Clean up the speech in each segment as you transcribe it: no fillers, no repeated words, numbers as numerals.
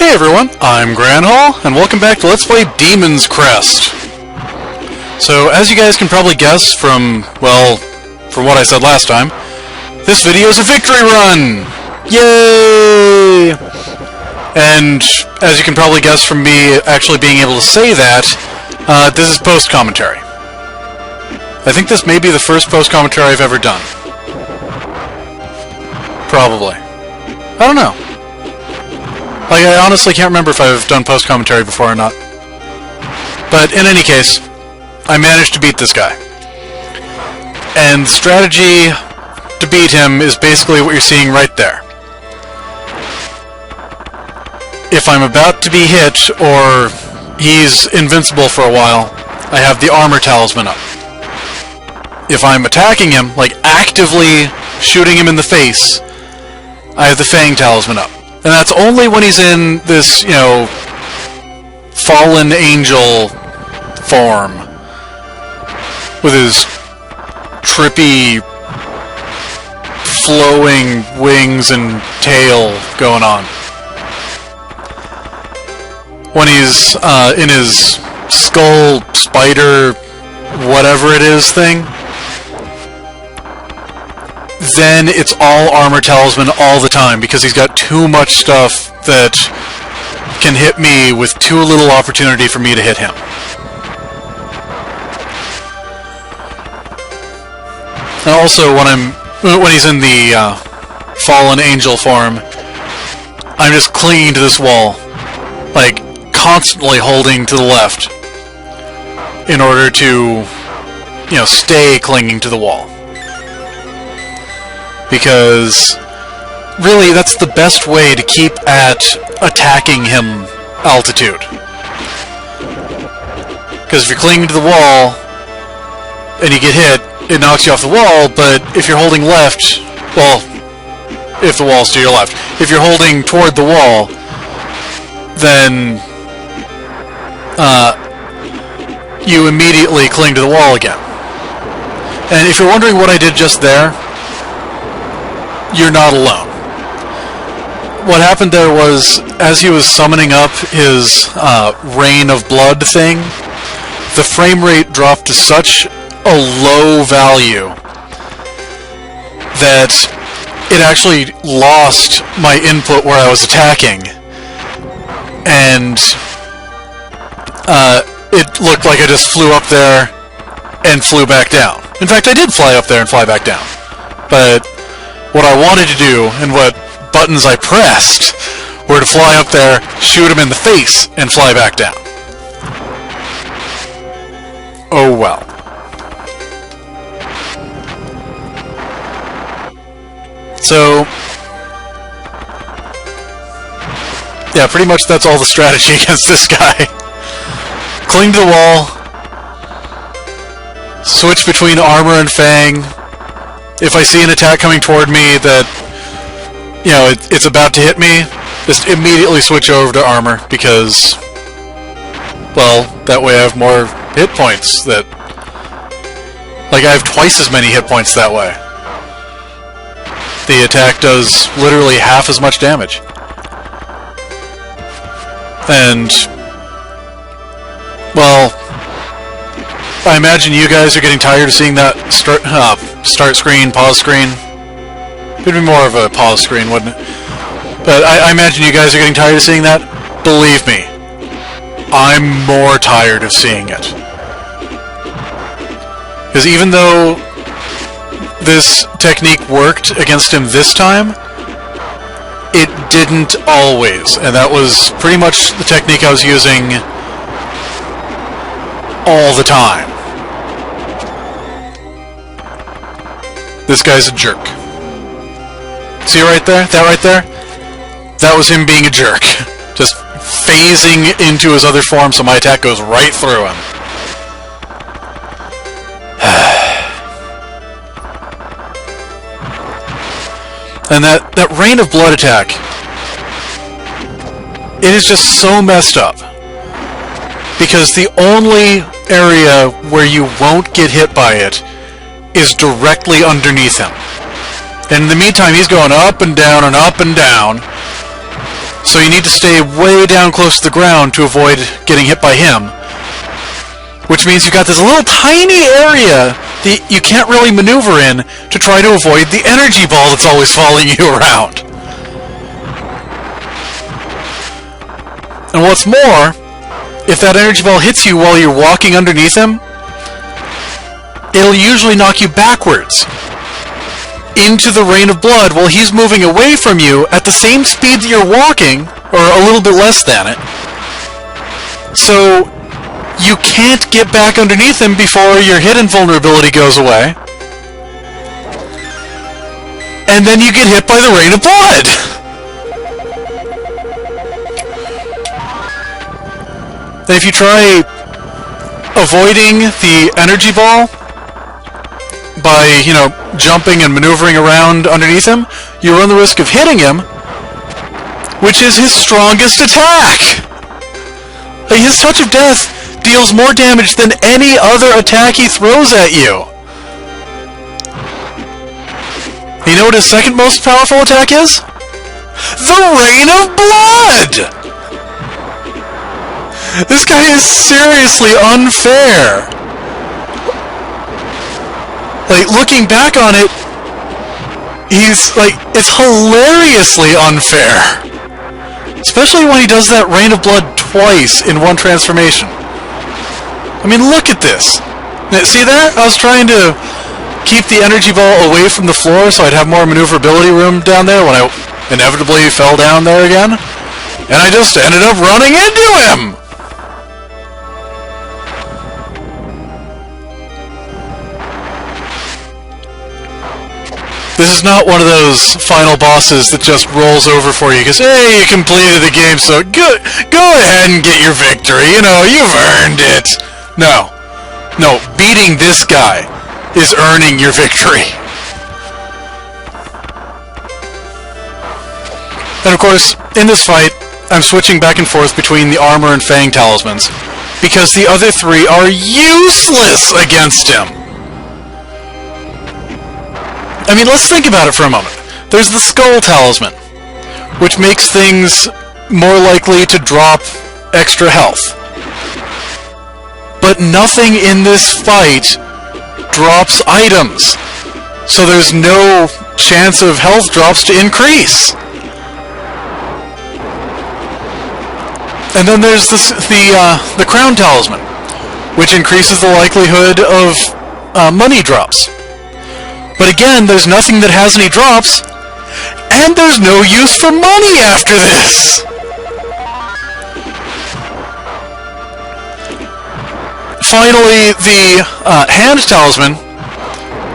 Hey everyone, I'm Granhall, and welcome back to Let's Play Demon's Crest. So, as you guys can probably guess from what I said last time, this video is a victory run! Yay! And, as you can probably guess from me actually being able to say that, this is post-commentary. I think this may be the first post-commentary I've ever done. Probably. I don't know. Like, I honestly can't remember if I've done post-commentary before or not. But in any case, I managed to beat this guy. And the strategy to beat him is basically what you're seeing right there. If I'm about to be hit, or he's invincible for a while, I have the armor talisman up. If I'm attacking him, like actively shooting him in the face, I have the Fang talisman up. And that's only when he's in this, fallen angel form. With his trippy, flowing wings and tail going on. When he's in his skull, spider, whatever it is thing, then it's all armor talisman all the time, because he's got too much stuff that can hit me with too little opportunity for me to hit him. And also, when he's in the fallen angel form, I'm just clinging to this wall, like constantly holding to the left in order to, stay clinging to the wall. Because, really, that's the best way to keep at attacking him altitude. Because if you're clinging to the wall, and you get hit, it knocks you off the wall, but if you're holding left, well, if the wall's to your left, if you're holding toward the wall, then, you immediately cling to the wall again. And if you're wondering what I did just there, you're not alone. What happened there was, as he was summoning up his rain of blood thing, the frame rate dropped to such a low value that it actually lost my input where I was attacking, and it looked like I just flew up there and flew back down. In fact, I did fly up there and fly back down, but what I wanted to do, and what buttons I pressed, were to fly up there, shoot him in the face, and fly back down. Oh well. So, yeah, pretty much that's all the strategy against this guy. Cling to the wall, switch between armor and Fang. If I see an attack coming toward me that, it's about to hit me, just immediately switch over to armor, because, well, that way I have more hit points. I have twice as many hit points that way. The attack does literally half as much damage. And, well, I imagine you guys are getting tired of seeing that start screen, pause screen. It'd be more of a pause screen, wouldn't it? But I imagine you guys are getting tired of seeing that. Believe me, I'm more tired of seeing it. Because even though this technique worked against him this time, it didn't always. And that was pretty much the technique I was using all the time. This guy's a jerk. See right there? That right there? That was him being a jerk. Just phasing into his other form so my attack goes right through him. And that rain of blood attack, it is just so messed up. Because the only area where you won't get hit by it is directly underneath him. And in the meantime, he's going up and down and up and down. So So you need to stay way down close to the ground to avoid getting hit by him. Which means you've got this little tiny area that you can't really maneuver in to try to avoid the energy ball that's always following you around. And what's more, if that energy ball hits you while you're walking underneath him, it'll usually knock you backwards into the rain of blood while he's moving away from you at the same speed that you're walking, or a little bit less than it. So you can't get back underneath him before your hit invulnerability goes away. And then you get hit by the rain of blood! Then if you try avoiding the energy ball by, jumping and maneuvering around underneath him, you run the risk of hitting him, which is his strongest attack! His Touch of Death deals more damage than any other attack he throws at you. You know what his second most powerful attack is? The Rain of Blood! This guy is seriously unfair. Looking back on it, it's hilariously unfair. Especially when he does that Rain of Blood twice in one transformation. I mean, look at this. See that? I was trying to keep the energy ball away from the floor so I'd have more maneuverability room down there when I inevitably fell down there again. And I just ended up running into him! This is not one of those final bosses that just rolls over for you because, hey, you completed the game, so go ahead and get your victory. You've earned it. No, beating this guy is earning your victory. And of course, in this fight, I'm switching back and forth between the armor and fang talismans because the other three are useless against him. I mean, let's think about it for a moment. There's the Skull Talisman, which makes things more likely to drop extra health. But nothing in this fight drops items, so there's no chance of health drops to increase. And then there's the Crown Talisman, which increases the likelihood of money drops. But again, there's nothing that has any drops, and there's no use for money after this! Finally, the Hand Talisman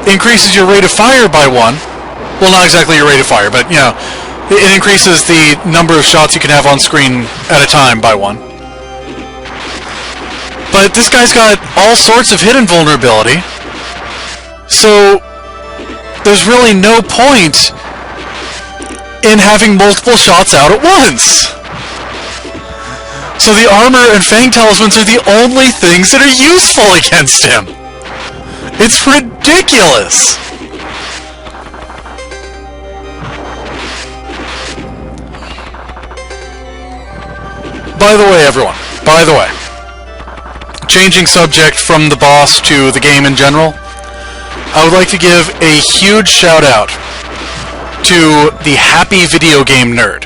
increases your rate of fire by 1. Well, not exactly your rate of fire, but, it increases the number of shots you can have on screen at a time by 1. But this guy's got all sorts of hit invulnerability, so there's really no point in having multiple shots out at once. So the armor and fang talismans are the only things that are useful against him. It's ridiculous. By the way, everyone, changing subject from the boss to the game in general, I would like to give a huge shout out to the Happy Video Game Nerd,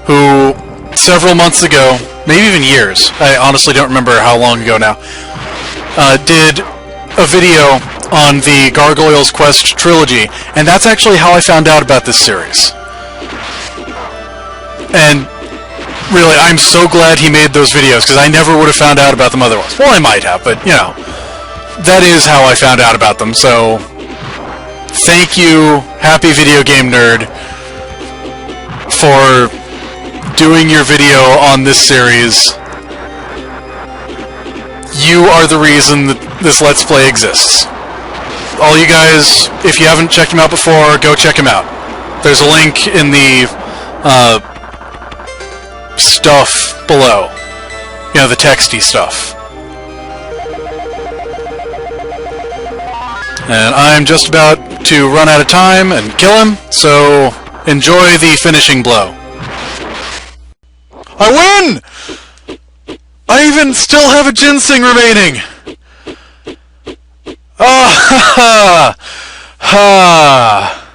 who several months ago, maybe even years, I honestly don't remember how long ago now, did a video on the Gargoyles Quest trilogy, and that's actually how I found out about this series. And really, I'm so glad he made those videos, because I never would have found out about them otherwise. Well, I might have, but, that is how I found out about them, so thank you, Happy Video Game Nerd, for doing your video on this series. You are the reason that this Let's Play exists. All you guys, if you haven't checked him out before, go check him out. There's a link in the stuff below. The texty stuff. And I'm just about to run out of time and kill him, so enjoy the finishing blow. I win! I even still have a ginseng remaining! Ah! Ha!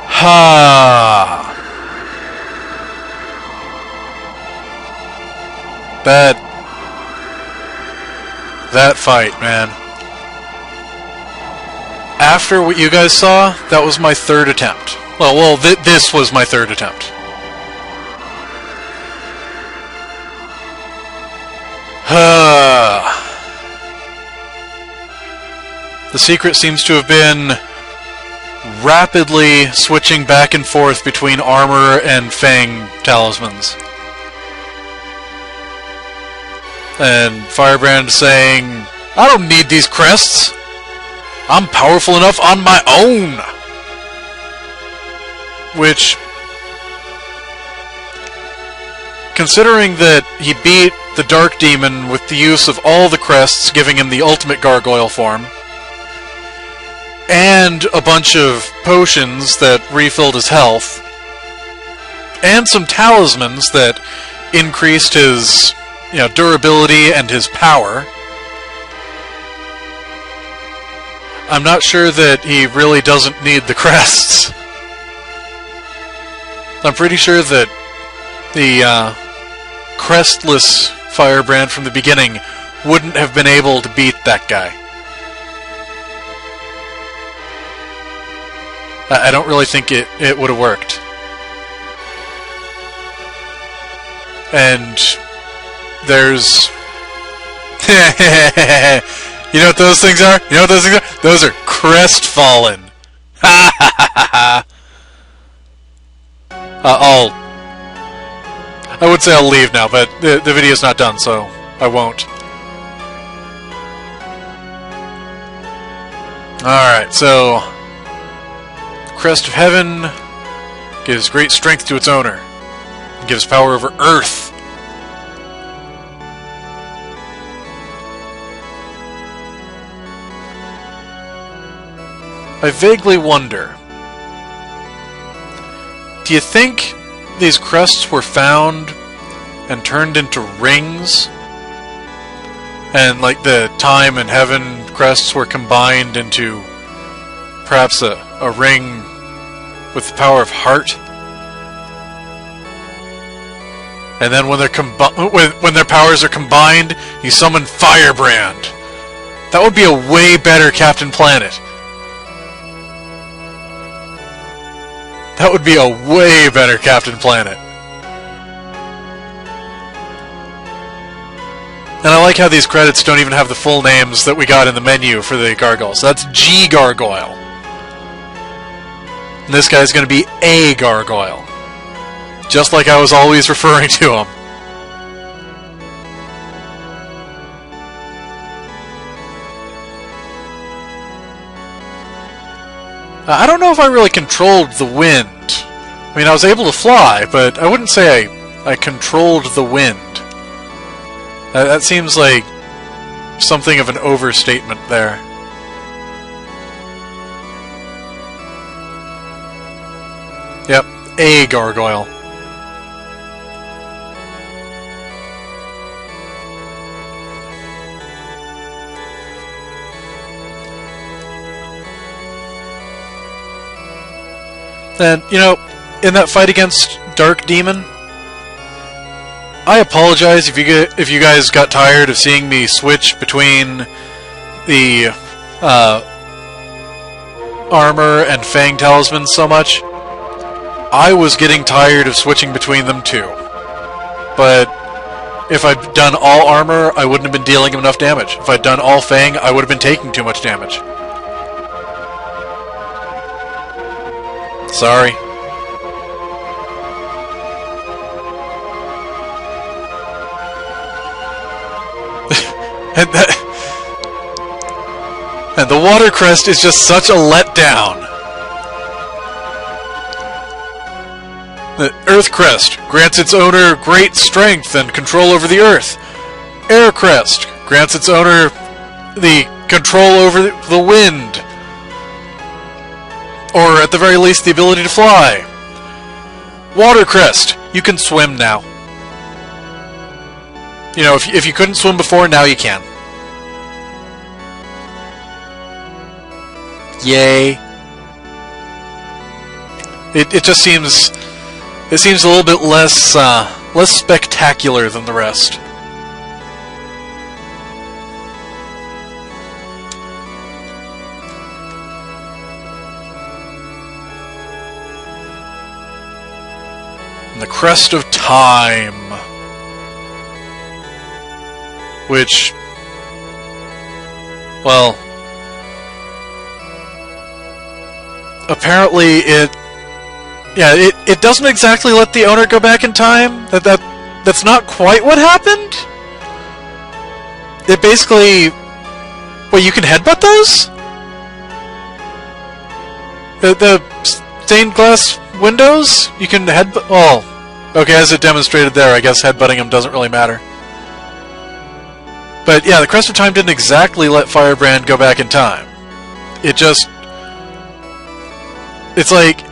Ha! That fight, man. After what you guys saw, that was my third attempt. Well, this was my third attempt. The secret seems to have been rapidly switching back and forth between armor and fang talismans. And Firebrand saying, I don't need these crests. I'm powerful enough on my own. Which, considering that he beat the Dark Demon with the use of all the crests, giving him the ultimate gargoyle form, and a bunch of potions that refilled his health, and some talismans that increased his durability and his power, I'm not sure that he really doesn't need the crests. I'm pretty sure that the crestless Firebrand from the beginning wouldn't have been able to beat that guy. I don't really think it would have worked. And there's... You know what those things are? You know what those things are? Those are crestfallen. Ha ha ha ha. I would say I'll leave now, but the video's not done, so I won't. Alright, so... Crest of Heaven gives great strength to its owner. It gives power over Earth. I vaguely wonder, do you think these crests were found and turned into rings? And like the Time and Heaven crests were combined into perhaps a ring with the power of Heart? And then when when their powers are combined, you summon Firebrand. That would be a way better Captain Planet. That would be a way better Captain Planet. And I like how these credits don't even have the full names that we got in the menu for the gargoyles. That's G Gargoyle. And this guy's going to be A Gargoyle. Just like I was always referring to him. I don't know if I really controlled the wind. I mean, I was able to fly, but I wouldn't say I controlled the wind. That seems like something of an overstatement there. Yep, A Gargoyle. And, you know, in that fight against Dark Demon, I apologize if you guys got tired of seeing me switch between the armor and Fang Talisman so much. I was getting tired of switching between them too. But if I'd done all armor, I wouldn't have been dealing enough damage. If I'd done all Fang, I would have been taking too much damage. Sorry. And the Water Crest is just such a letdown. The Earth Crest grants its owner great strength and control over the Earth. Air Crest grants its owner the control over the wind. Or, at the very least, the ability to fly. Water Crest You can swim now. You know, if you couldn't swim before, now you can. Yay. It just seems... It seems a little bit less spectacular than the rest. And the Crest of Time. Which... Well... Apparently it... Yeah, it doesn't exactly let the owner go back in time. That's not quite what happened. It basically... Well, you can headbutt those? The stained glass windows? You can headbutt... Well, okay, as it demonstrated there, I guess headbutting them doesn't really matter. But yeah, the Crest of Time didn't exactly let Firebrand go back in time. It just... It's like...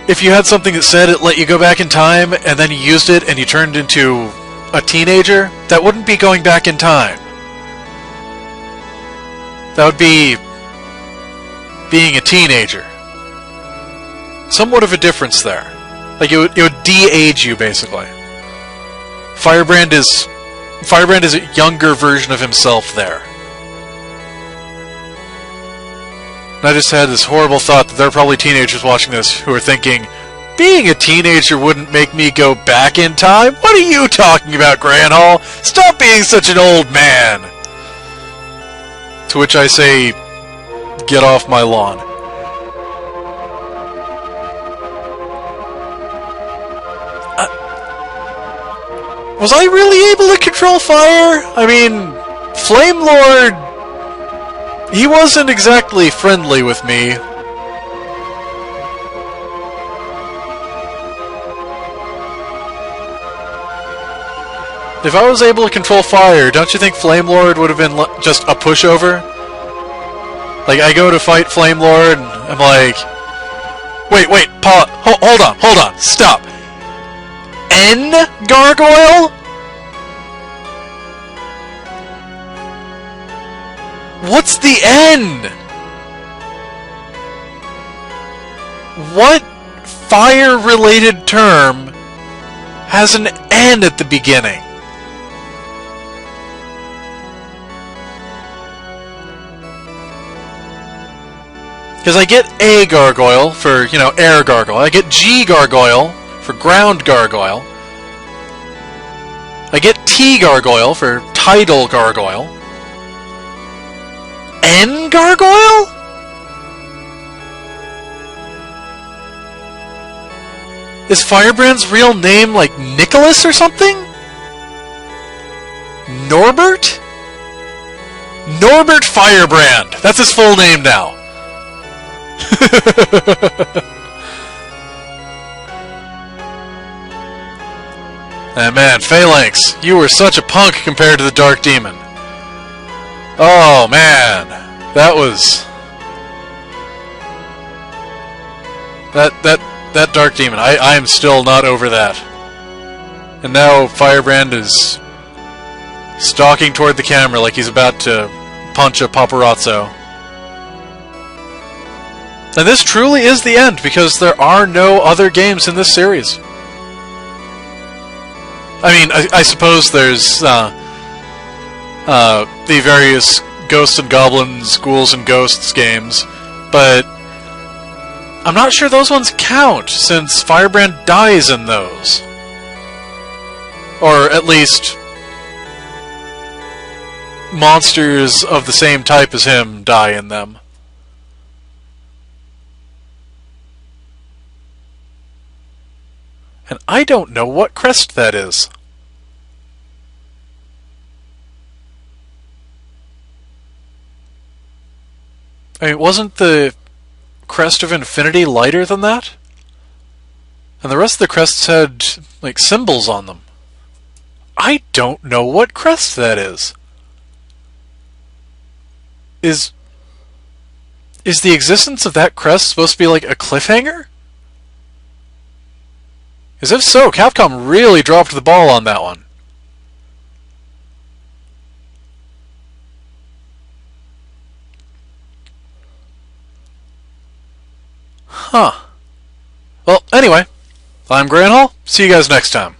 If you had something that said it let you go back in time, and then you used it and you turned into a teenager, that wouldn't be going back in time. That would be... being a teenager. Somewhat of a difference there. Like, it would de-age you, basically. Firebrand is a younger version of himself there. And I just had this horrible thought that there are probably teenagers watching this who are thinking, being a teenager wouldn't make me go back in time? What are you talking about, Granhall? Stop being such an old man! To which I say, get off my lawn. Was I really able to control fire? I mean, Flame Lord... He wasn't exactly friendly with me. If I was able to control fire, don't you think Flame Lord would have been just a pushover? Like, I go to fight Flame Lord, and I'm like... Wait, pause, hold on, stop! N Gargoyle? What's the N? What fire-related term has an N at the beginning? Because I get A Gargoyle for, you know, air gargoyle. I get G Gargoyle for ground gargoyle. I get T Gargoyle for tidal gargoyle. N Gargoyle? Is Firebrand's real name like Nicholas or something? Norbert? Norbert Firebrand! That's his full name now. And man, Phalanx, you were such a punk compared to the Dark Demon. Oh man, that was... That Dark Demon, I am still not over that. And now Firebrand is stalking toward the camera like he's about to punch a paparazzo. And this truly is the end, because there are no other games in this series. I mean, I suppose there's the various Ghosts and Goblins, Ghouls and Ghosts games, but I'm not sure those ones count, since Firebrand dies in those. Or at least monsters of the same type as him die in them. And I don't know what crest that is. I mean, wasn't the Crest of Infinity lighter than that? And the rest of the crests had, like, symbols on them. I don't know what crest that is. Is the existence of that crest supposed to be like a cliffhanger? As if so, Capcom really dropped the ball on that one. Huh. Well, anyway, I'm Granhall. See you guys next time.